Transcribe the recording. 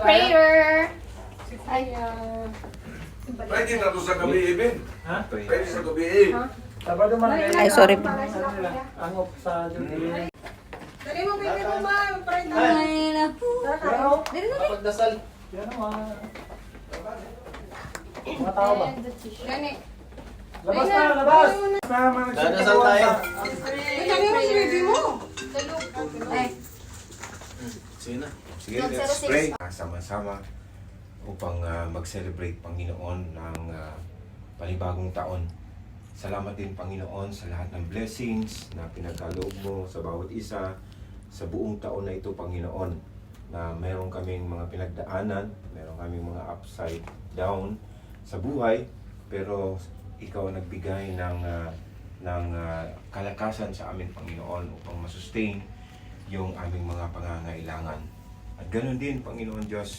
prayer. Pwede na to sa gabi, Ibin. Ha? Pwede sa gabi, Sabado man. Ay, sorry po. Ang op sa duty. Dali mo, baby mo, ma. Magparin na. Ay, naku. Pero, Pagdasal. yan ang mga tao ba? Gani. Labas na, labas! Dadasal tayo. Dali mo si baby mo. Ay, Sige na. Sige, let's pray. Sama-sama upang mag-celebrate, Panginoon, ng panibagong taon. Salamat din, Panginoon, sa lahat ng blessings na pinagkaloob mo sa bawat isa sa buong taon na ito, Panginoon, na meron kaming mga pinagdaanan, meron kaming mga upside down sa buhay, pero ikaw ang nagbigay ng kalakasan sa amin, Panginoon, upang masustain yung aming mga pangangailangan. At ganoon din, Panginoon Diyos,